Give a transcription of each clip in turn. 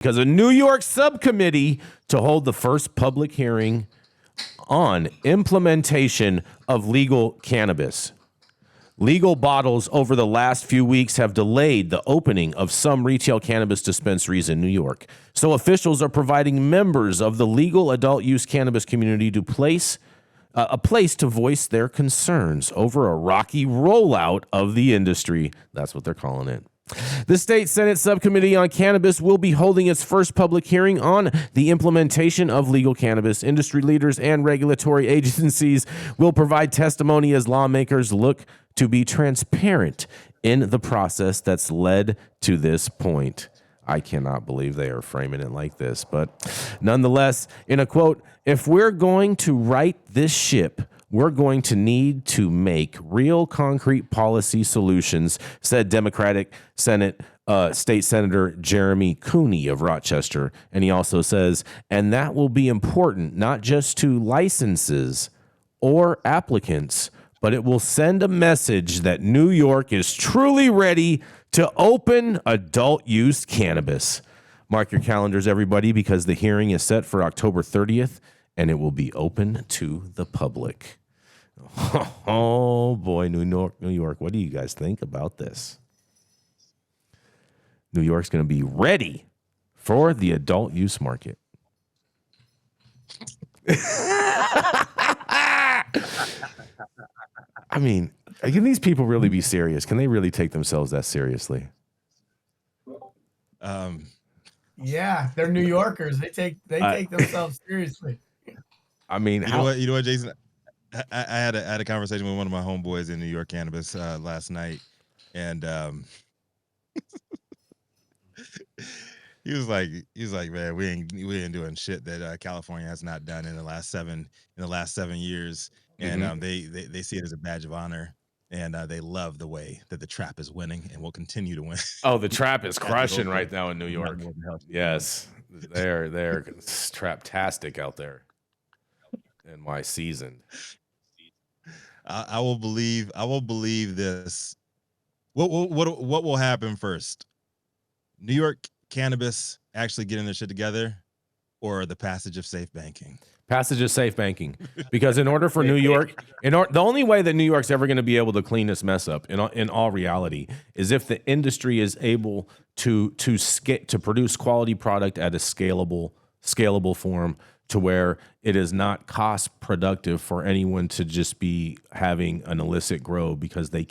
because a New York subcommittee to hold the first public hearing on implementation of legal cannabis. Legal bottles over the last few weeks have delayed the opening of some retail cannabis dispensaries in New York. So officials are providing members of the legal adult use cannabis community to a place to voice their concerns over a rocky rollout of the industry. That's what they're calling it. The state Senate Subcommittee on Cannabis will be holding its first public hearing on the implementation of legal cannabis. Industry leaders and regulatory agencies will provide testimony as lawmakers look to be transparent in the process that's led to this point. I cannot believe they are framing it like this, but nonetheless, in a quote, if we're going to right this ship, we're going to need to make real concrete policy solutions, said Democratic Senate State Senator Jeremy Cooney of Rochester. And he also says, and that will be important not just to licenses or applicants, but it will send a message that New York is truly ready to open adult use cannabis. Mark your calendars, everybody, because the hearing is set for October 30th, and it will be open to the public. Oh boy, New York. What do you guys think about this? New York's going to be ready for the adult use market. I mean, can these people really be serious? Can they really take themselves that seriously? Yeah, they're New Yorkers. They take themselves seriously. I mean, you know what, Jason? I had a conversation with one of my homeboys in New York Cannabis last night, and he was like, man, we ain't doing shit that California has not done in the last 7 years, and they see it as a badge of honor, and they love the way that the trap is winning and will continue to win. Oh, the trap is crushing right now in New York. Yes, they're trap-tastic out there. In my season. I will believe this. What will happen first? New York Cannabis actually getting their shit together, or the passage of safe banking? Passage of safe banking. Because in order for New York, the only way that New York's ever going to be able to clean this mess up, in all reality, is if the industry is able to produce quality product at a scalable form, to where it is not cost productive for anyone to just be having an illicit grow, because they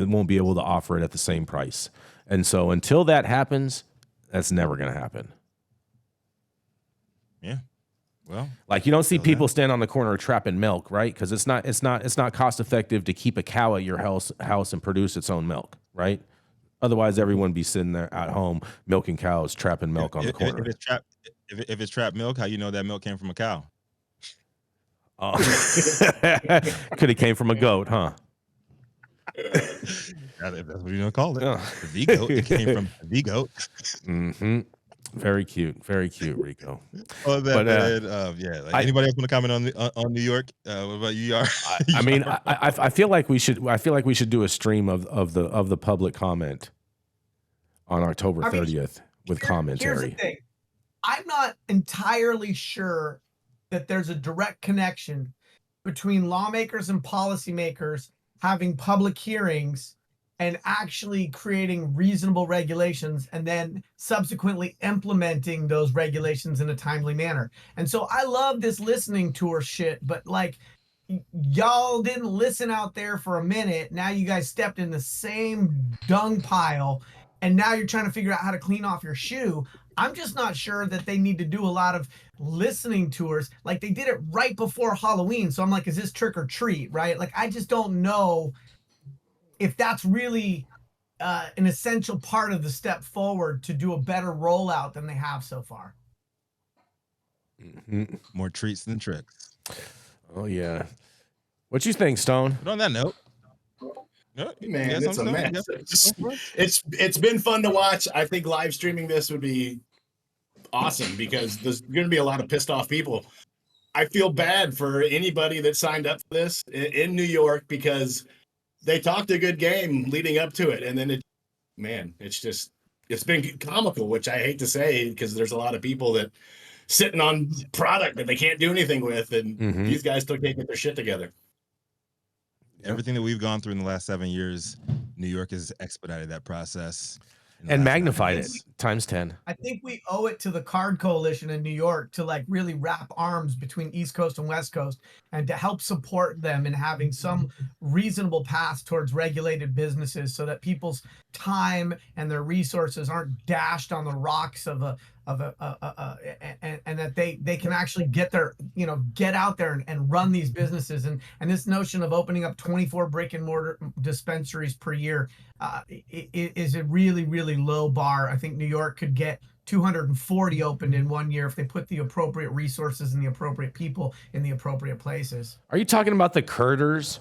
won't be able to offer it at the same price. And so until that happens, that's never going to happen. Yeah. Well, like, you don't see people stand on the corner trapping milk, right? Because it's not cost effective to keep a cow at your house and produce its own milk, right? Otherwise, everyone be sitting there at home milking cows, trapping milk on the corner. If it's trapped milk, how you know that milk came from a cow? Could have came from a goat, huh? That's what you're gonna call it. The goat. It came from the goat. Mm-hmm. Very cute, Rico. Oh, anybody else want to comment on New York? What about you? I mean, I feel like we should do a stream of the public comment on October 30th with commentary. Here's the thing. I'm not entirely sure that there's a direct connection between lawmakers and policymakers having public hearings and actually creating reasonable regulations and then subsequently implementing those regulations in a timely manner. And so I love this listening tour shit, but like, y'all didn't listen out there for a minute. Now you guys stepped in the same dung pile, and now you're trying to figure out how to clean off your shoe. I'm just not sure that they need to do a lot of listening tours. Like, they did it right before Halloween. So I'm like, is this trick or treat, right? Like, I just don't know if that's really an essential part of the step forward to do a better rollout than they have so far. Mm-hmm. More treats than tricks. Oh, yeah. What you think, Stone? But on that note, man, it's a mess. It's been fun to watch. I think live streaming this would be awesome, because there's going to be a lot of pissed off people. I feel bad for anybody that signed up for this in New York, because they talked a good game leading up to it, and then it's just it's been comical, which I hate to say because there's a lot of people that sitting on product that they can't do anything with, and these guys still can't get their shit together. Everything that we've gone through in the last 7 years, New York has expedited that process and magnified it times 10. I think we owe it to the Card Coalition in New York to like really wrap arms between East Coast and West Coast and to help support them in having some reasonable path towards regulated businesses so that people's time and their resources aren't dashed on the rocks and that they can actually get get out there and run these businesses. And this notion of opening up 24 brick and mortar dispensaries per year is a really, really low bar. I think New York could get 240 opened in 1 year if they put the appropriate resources and the appropriate people in the appropriate places. Are you talking about the Kurders?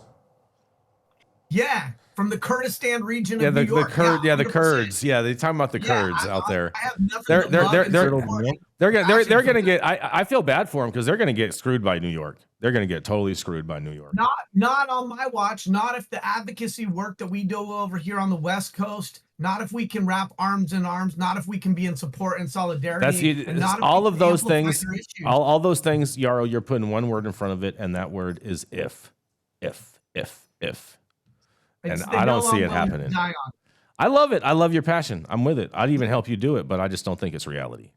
Yeah, from the Kurdistan region of New York. The Kurds. Yeah, they're talking about the Kurds out there. I have nothing they're gonna get. I feel bad for them because they're gonna get screwed by New York. They're gonna get totally screwed by New York. Not on my watch. Not if the advocacy work that we do over here on the West Coast. Not if we can wrap arms in arms. Not if we can be in support and solidarity. All of those things. All those things, Yarrow. You're putting one word in front of it, and that word is if. And I don't see it happening. I love it. I love your passion. I'm with it. I'd even help you do it, but I just don't think it's reality.